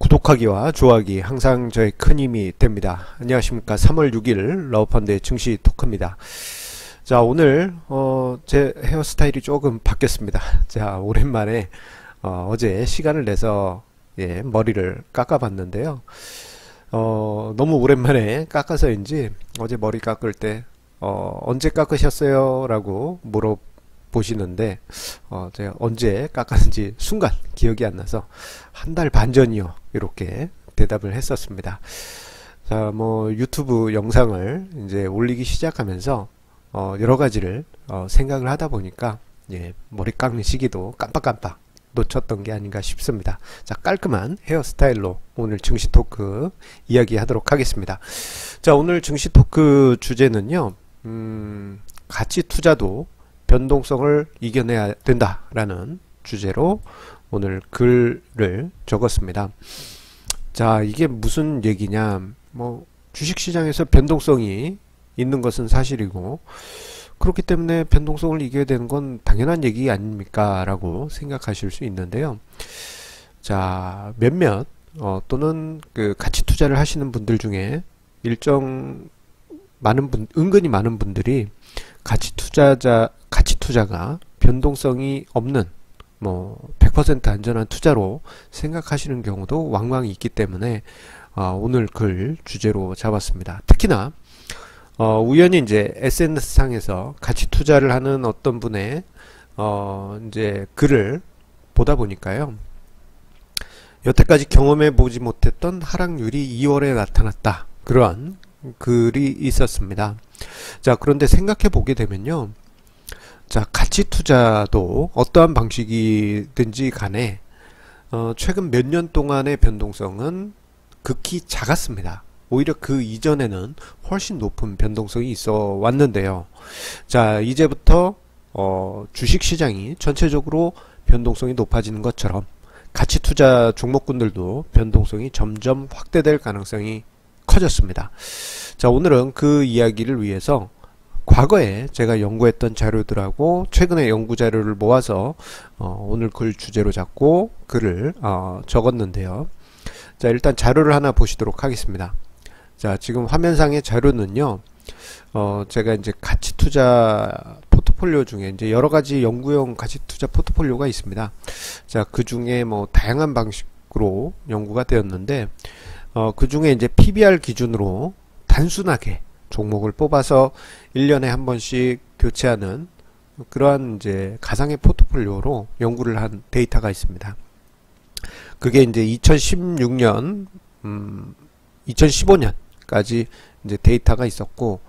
구독하기와 좋아하기 항상 저의 큰 힘이 됩니다. 안녕하십니까. 3월 6일 러브펀드의 증시 토크입니다. 자, 오늘 제 헤어스타일이 조금 바뀌었습니다. 자, 오랜만에 어제 시간을 내서 머리를 깎아봤는데요. 너무 오랜만에 깎아서인지 어제 머리 깎을 때 언제 깎으셨어요? 라고 물어보시는데 제가 언제 깎았는지 순간 기억이 안 나서 한 달 반 전이요, 이렇게 대답을 했었습니다. 자, 유튜브 영상을 이제 올리기 시작하면서 여러 가지를 생각을 하다 보니까 머리 깎는 시기도 깜빡깜빡 놓쳤던 게 아닌가 싶습니다. 자, 깔끔한 헤어스타일로 오늘 증시 토크 이야기하도록 하겠습니다. 자, 오늘 증시 토크 주제는요, 가치 투자도 변동성을 이겨내야 된다라는 주제로 오늘 글을 적었습니다. 자, 이게 무슨 얘기냐, 주식시장에서 변동성이 있는 것은 사실이고, 그렇기 때문에 변동성을 이겨야 되는 건 당연한 얘기 아닙니까? 라고 생각하실 수 있는데요. 자, 몇몇 또는 그 가치 투자를 하시는 분들 중에 은근히 많은 분들이 가치 투자가 변동성이 없는 100% 안전한 투자로 생각하시는 경우도 왕왕 있기 때문에 오늘 글 주제로 잡았습니다. 특히나 우연히 이제 SNS상에서 가치 투자를 하는 어떤 분의 이제 글을 보다 보니까요, 여태까지 경험해 보지 못했던 하락률이 2월에 나타났다, 그러한 글이 있었습니다. 자, 그런데 생각해 보게 되면요, 자, 가치 투자도 어떠한 방식이든지 간에 최근 몇 년 동안의 변동성은 극히 작았습니다. 오히려 그 이전에는 훨씬 높은 변동성이 있어 왔는데요. 자, 이제부터 주식시장이 전체적으로 변동성이 높아지는 것처럼 가치 투자 종목군들도 변동성이 점점 확대될 가능성이 커졌습니다. 자, 오늘은 그 이야기를 위해서 과거에 제가 연구했던 자료들하고 최근의 연구 자료를 모아서 오늘 글 주제로 잡고 글을 적었는데요. 자, 일단 자료를 하나 보시도록 하겠습니다. 자, 지금 화면상의 자료는요, 제가 이제 가치 투자 포트폴리오 중에 이제 여러 가지 연구용 가치 투자 포트폴리오가 있습니다. 자, 그 중에 다양한 방식으로 연구가 되었는데, 그 중에 이제 PBR 기준으로 단순하게 종목을 뽑아서 1년에 한 번씩 교체하는 그러한 이제 가상의 포트폴리오로 연구를 한 데이터가 있습니다. 그게 이제 2016년, 2015년까지 이제 데이터가 있었고,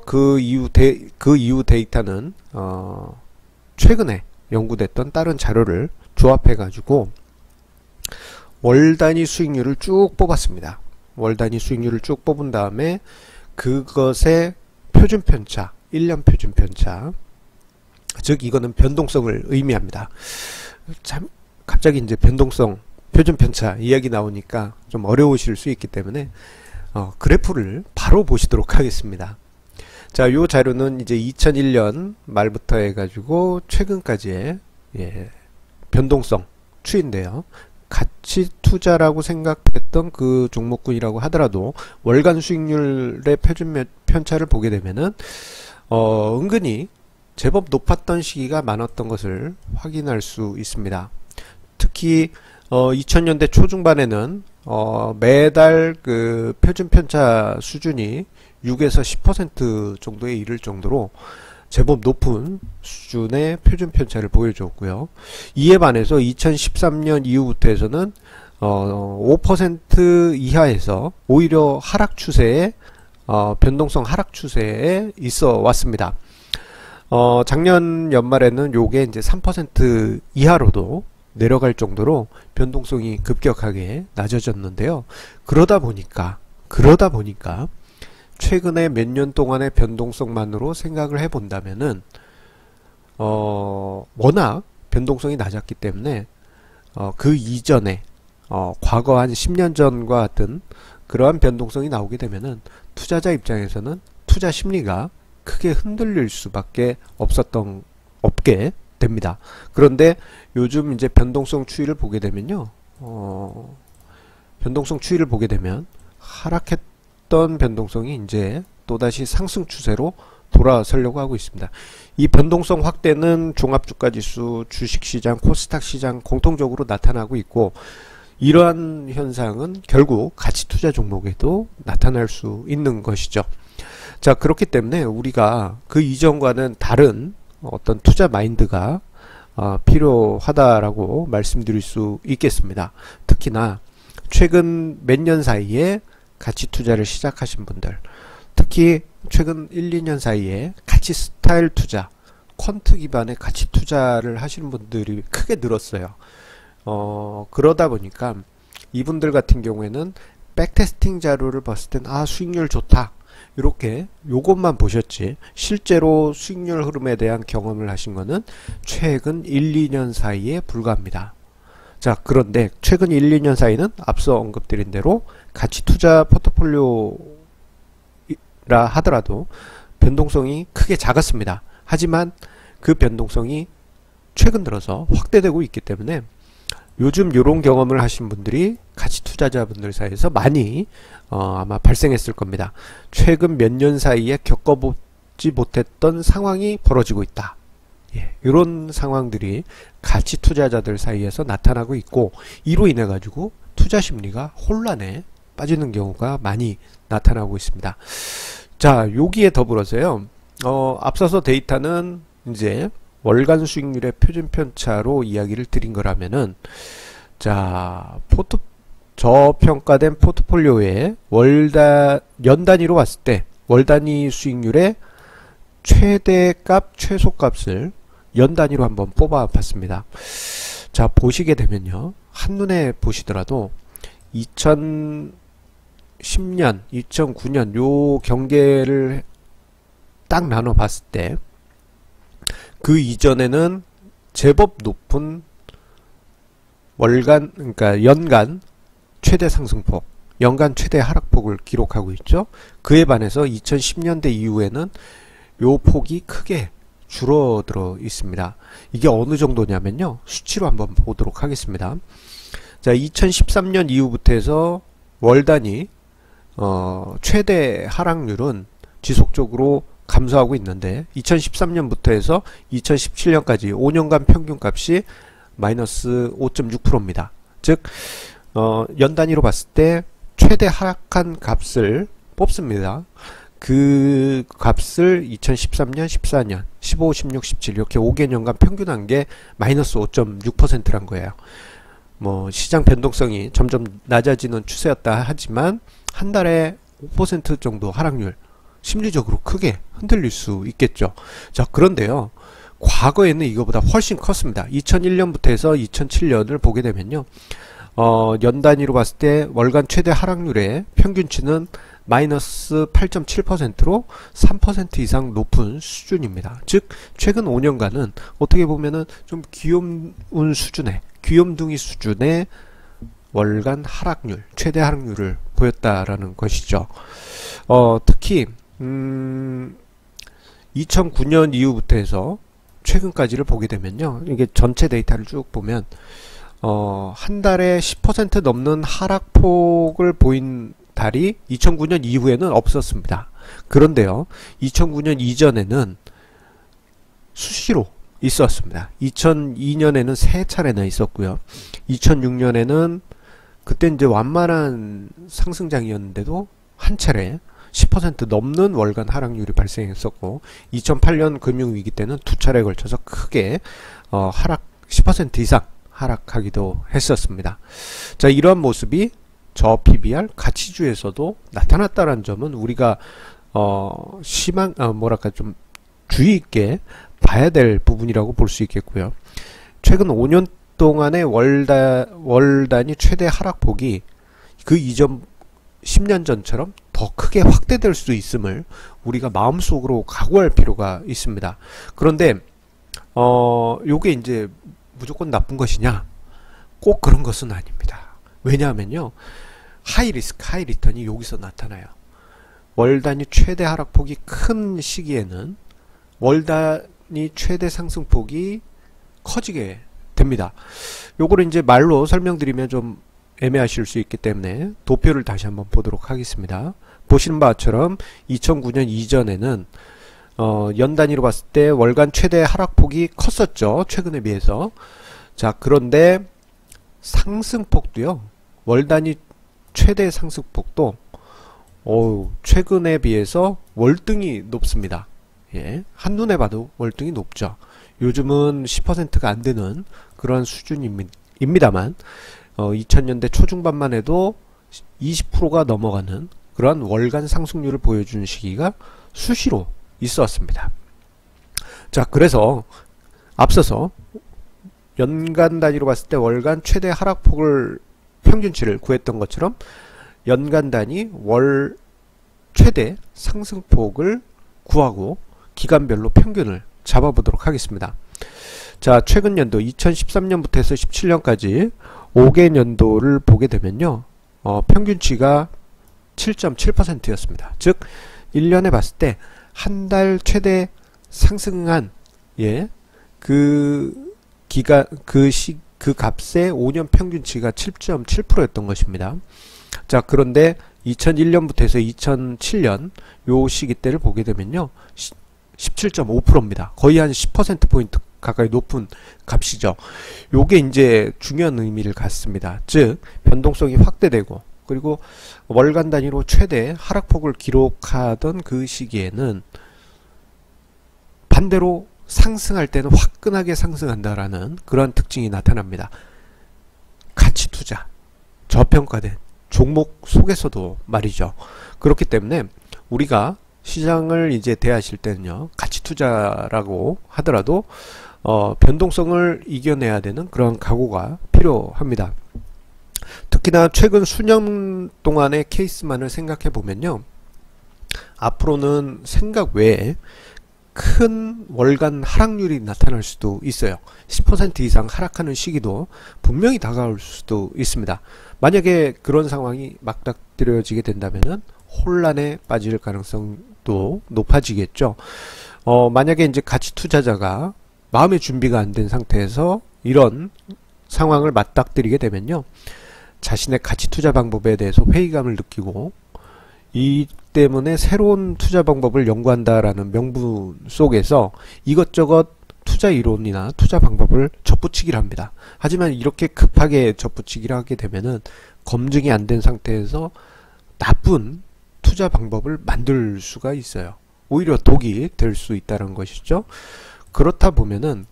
그 이후 데이터는, 최근에 연구됐던 다른 자료를 조합해가지고, 월 단위 수익률을 쭉 뽑았습니다. 월 단위 수익률을 쭉 뽑은 다음에, 그것의 표준 편차, 1년 표준 편차, 즉 이거는 변동성을 의미합니다. 참 갑자기 이제 변동성, 표준 편차 이야기 나오니까 좀 어려우실 수 있기 때문에 그래프를 바로 보시도록 하겠습니다. 자, 요 자료는 이제 2001년 말부터 해가지고 최근까지의 변동성 추인데요. 가치 투자라고 생각했던 그 종목군이라고 하더라도 월간 수익률의 표준 편차를 보게 되면은 은근히 제법 높았던 시기가 많았던 것을 확인할 수 있습니다. 특히 2000년대 초중반에는 매달 그 표준 편차 수준이 6에서 10% 정도에 이를 정도로 제법 높은 수준의 표준 편차를 보여줬고요. 이에 반해서 2013년 이후부터 해서는 5% 이하에서 오히려 하락 추세에 변동성 하락 추세에 있어 왔습니다. 작년 연말에는 요게 이제 3% 이하로도 내려갈 정도로 변동성이 급격하게 낮아졌는데요. 그러다 보니까 최근에 몇 년 동안의 변동성만으로 생각을 해본다면은 워낙 변동성이 낮았기 때문에 그 이전에 과거 한 10년 전과 같은 그러한 변동성이 나오게 되면은 투자자 입장에서는 투자 심리가 크게 흔들릴 수밖에 없게 됩니다. 그런데 요즘 이제 변동성 추이를 보게 되면요, 변동성 추이를 보게 되면 하락했던 변동성이 이제 또다시 상승 추세로 돌아서려고 하고 있습니다. 이 변동성 확대는 종합주가지수, 주식시장, 코스닥 시장 공통적으로 나타나고 있고, 이러한 현상은 결국 가치투자 종목에도 나타날 수 있는 것이죠. 자, 그렇기 때문에 우리가 그 이전과는 다른 어떤 투자 마인드가 필요하다라고 말씀드릴 수 있겠습니다. 특히나 최근 몇 년 사이에 가치투자를 시작하신 분들, 특히 최근 1, 2년 사이에 가치 스타일 투자, 퀀트 기반의 가치 투자를 하시는 분들이 크게 늘었어요. 그러다 보니까 이분들 같은 경우에는 백테스팅 자료를 봤을 땐 수익률 좋다, 이렇게 요것만 보셨지 실제로 수익률 흐름에 대한 경험을 하신 거는 최근 1, 2년 사이에 불과합니다. 자, 그런데 최근 1, 2년 사이는 앞서 언급드린 대로 가치 투자 포트폴리오라 하더라도 변동성이 크게 작았습니다. 하지만 그 변동성이 최근 들어서 확대되고 있기 때문에 요즘 이런 경험을 하신 분들이 가치 투자자분들 사이에서 많이 아마 발생했을 겁니다. 최근 몇 년 사이에 겪어보지 못했던 상황이 벌어지고 있다. 이런 상황들이 가치 투자자들 사이에서 나타나고 있고, 이로 인해 가지고 투자 심리가 혼란에 빠지는 경우가 많이 나타나고 있습니다. 자, 여기에 더불어서요, 앞서서 데이터는 이제 월간 수익률의 표준 편차로 이야기를 드린 거라면은, 자, 저평가된 포트폴리오에 연 단위로 봤을 때 월 단위 수익률의 최대값, 최소값을 연 단위로 한번 뽑아 봤습니다. 자, 보시게 되면요, 한눈에 보시더라도 2010년, 2009년 요 경계를 딱 나눠 봤을 때 그 이전에는 제법 높은 월간, 그러니까 연간 최대 상승폭, 연간 최대 하락폭을 기록하고 있죠. 그에 반해서 2010년대 이후에는 요 폭이 크게 줄어들어 있습니다. 이게 어느 정도냐면요, 수치로 한번 보도록 하겠습니다. 자, 2013년 이후부터 해서 월 단위 최대 하락률은 지속적으로 감소하고 있는데, 2013년부터 해서 2017년까지 5년간 평균값이 마이너스 5.6%입니다. 즉 연 단위로 봤을 때 최대 하락한 값을 뽑습니다. 그 값을 2013년, 14년, 15, 16, 17 이렇게 5개년간 평균한 게 마이너스 5.6%란 거예요. 뭐 시장 변동성이 점점 낮아지는 추세였다 하지만 한 달에 5% 정도 하락률, 심리적으로 크게 흔들릴 수 있겠죠. 자, 그런데요, 과거에는 이거보다 훨씬 컸습니다. 2001년부터 해서 2007년을 보게 되면요, 연 단위로 봤을 때 월간 최대 하락률의 평균치는 마이너스 8.7%로 3% 이상 높은 수준입니다. 즉 최근 5년간은 어떻게 보면은 좀 귀여운 수준의, 귀염둥이 수준의 월간 하락률, 최대 하락률을 보였다라는 것이죠. 특히 2009년 이후부터 해서 최근까지를 보게 되면요, 이게 전체 데이터를 쭉 보면 한 달에 10% 넘는 하락폭을 보인 달이 2009년 이후에는 없었습니다. 그런데요, 2009년 이전에는 수시로 있었습니다. 2002년에는 3차례나 있었고요. 2006년에는 그때 이제 완만한 상승장이었는데도 한 차례 10% 넘는 월간 하락률이 발생했었고, 2008년 금융위기 때는 2차례에 걸쳐서 크게 하락 10% 이상 하락하기도 했었습니다. 자, 이러한 모습이 저 PBR 가치주에서도 나타났다는 점은 우리가 좀 주의 있게 봐야 될 부분이라고 볼 수 있겠고요. 최근 5년 동안의 월 단위 최대 하락폭이 그 이전 10년 전처럼 더 크게 확대될 수 있음을 우리가 마음속으로 각오할 필요가 있습니다. 그런데 요게 이제 무조건 나쁜 것이냐? 꼭 그런 것은 아닙니다. 왜냐하면요, 하이 리스크 하이 리턴이 여기서 나타나요. 월 단위 최대 하락폭이 큰 시기에는 월 단위 최대 상승폭이 커지게 됩니다. 요거를 이제 말로 설명드리면 좀 애매하실 수 있기 때문에 도표를 다시 한번 보도록 하겠습니다. 보시는 바처럼 2009년 이전에는 연 단위로 봤을 때 월간 최대 하락폭이 컸었죠. 최근에 비해서. 자, 그런데 상승폭도요. 월 단위 최대 상승폭도 최근에 비해서 월등히 높습니다. 예, 한눈에 봐도 월등히 높죠. 요즘은 10%가 안 되는 그런 수준입니다만 2000년대 초중반만 해도 20%가 넘어가는 그런 월간 상승률을 보여주는 시기가 수시로 있었습니다. 자, 그래서 앞서서 연간 단위로 봤을 때 월간 최대 하락폭을 평균치를 구했던 것처럼 연간 단위 월 최대 상승폭을 구하고 기간별로 평균을 잡아보도록 하겠습니다. 자, 최근 연도 2013년부터 해서 17년까지 5개 연도를 보게 되면요, 평균치가 7.7%였습니다. 즉 1년에 봤을 때 한 달 최대 상승한 그 값의 5년 평균치가 7.7%였던 것입니다. 자, 그런데 2001년부터 해서 2007년 요 시기 때를 보게 되면요, 17.5%입니다. 거의 한 10%포인트 가까이 높은 값이죠. 요게 이제 중요한 의미를 갖습니다. 즉, 변동성이 확대되고, 그리고 월간 단위로 최대 하락폭을 기록하던 그 시기에는 반대로 상승할 때는 화끈하게 상승한다라는 그런 특징이 나타납니다. 가치 투자, 저평가된 종목 속에서도 말이죠. 그렇기 때문에 우리가 시장을 이제 대하실 때는요, 가치 투자라고 하더라도 변동성을 이겨내야 되는 그런 각오가 필요합니다. 특히나 최근 수년 동안의 케이스만을 생각해 보면요, 앞으로는 생각 외에 큰 월간 하락률이 나타날 수도 있어요. 10% 이상 하락하는 시기도 분명히 다가올 수도 있습니다. 만약에 그런 상황이 맞닥뜨려지게 된다면은 혼란에 빠질 가능성도 높아지겠죠. 만약에 이제 가치 투자자가 마음의 준비가 안 된 상태에서 이런 상황을 맞닥뜨리게 되면요, 자신의 가치 투자 방법에 대해서 회의감을 느끼고 이 때문에 새로운 투자 방법을 연구한다라는 명분 속에서 이것저것 투자 이론이나 투자 방법을 접붙이기를 합니다. 하지만 이렇게 급하게 접붙이기를 하게 되면은 검증이 안 된 상태에서 나쁜 투자 방법을 만들 수가 있어요. 오히려 독이 될 수 있다는 것이죠. 그렇다 보면은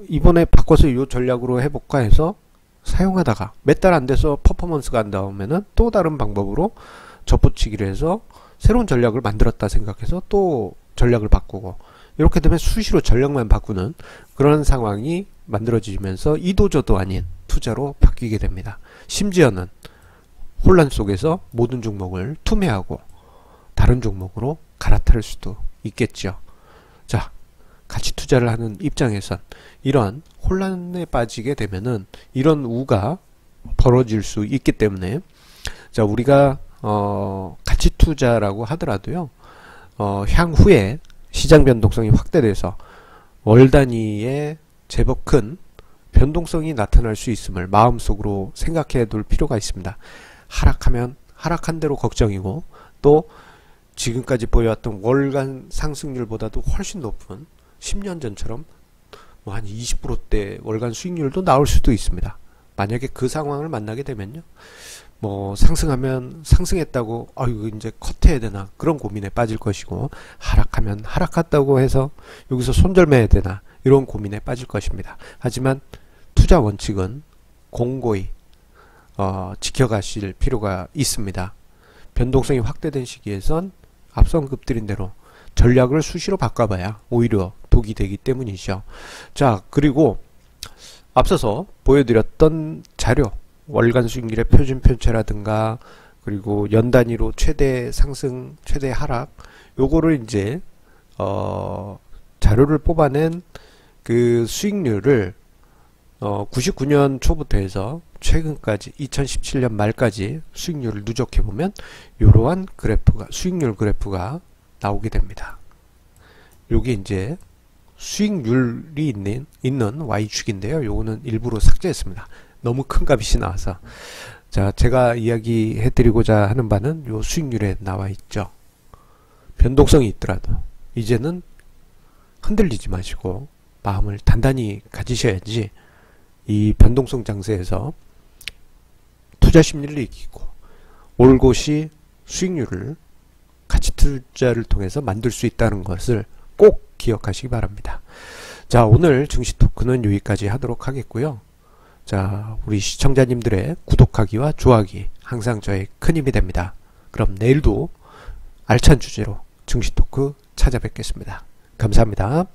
이번에 바꿔서 이 전략으로 해볼까 해서 사용하다가 몇 달 안 돼서 퍼포먼스가 안 나오면은 또 다른 방법으로 접붙이기를 해서 새로운 전략을 만들었다 생각해서 또 전략을 바꾸고, 이렇게 되면 수시로 전략만 바꾸는 그런 상황이 만들어지면서 이도저도 아닌 투자로 바뀌게 됩니다. 심지어는 혼란 속에서 모든 종목을 투매하고 다른 종목으로 갈아탈 수도 있겠죠. 자, 가치 투자를 하는 입장에선 이런 혼란에 빠지게 되면은 이런 우가 벌어질 수 있기 때문에, 자, 우리가 가치 투자라고 하더라도요, 향후에 시장 변동성이 확대돼서 월 단위의 제법 큰 변동성이 나타날 수 있음을 마음속으로 생각해 둘 필요가 있습니다. 하락하면 하락한 대로 걱정이고, 또 지금까지 보여왔던 월간 상승률보다도 훨씬 높은 10년 전처럼 뭐 한 20%대 월간 수익률도 나올 수도 있습니다. 만약에 그 상황을 만나게 되면요, 뭐 상승하면 상승했다고 이거 이제 컷해야 되나 그런 고민에 빠질 것이고, 하락하면 하락했다고 해서 여기서 손절매야 되나 이런 고민에 빠질 것입니다. 하지만 투자 원칙은 공고히 지켜가실 필요가 있습니다. 변동성이 확대된 시기에선 앞서 언급드린 대로 전략을 수시로 바꿔봐야 오히려 독이 되기 때문이죠. 자, 그리고 앞서서 보여드렸던 자료, 월간 수익률의 표준 편차라든가, 그리고 연 단위로 최대 상승, 최대 하락, 요거를 이제 자료를 뽑아낸 그 수익률을 99년 초부터 해서 최근까지 2017년 말까지 수익률을 누적해 보면 이러한 그래프가, 수익률 그래프가 나오게 됩니다. 요게 이제 수익률이 있는 Y축인데요. 요거는 일부러 삭제했습니다. 너무 큰 값이 나와서. 자, 제가 이야기해 드리고자 하는 바는 요 수익률에 나와 있죠. 변동성이 있더라도 이제는 흔들리지 마시고 마음을 단단히 가지셔야지 이 변동성 장세에서 투자 심리를 이기고 올곧이 수익률을 가치 투자를 통해서 만들 수 있다는 것을 꼭 기억하시기 바랍니다. 자, 오늘 증시 토크는 여기까지 하도록 하겠고요. 자, 우리 시청자님들의 구독하기와 좋아하기 항상 저의 큰 힘이 됩니다. 그럼 내일도 알찬 주제로 증시 토크 찾아뵙겠습니다. 감사합니다.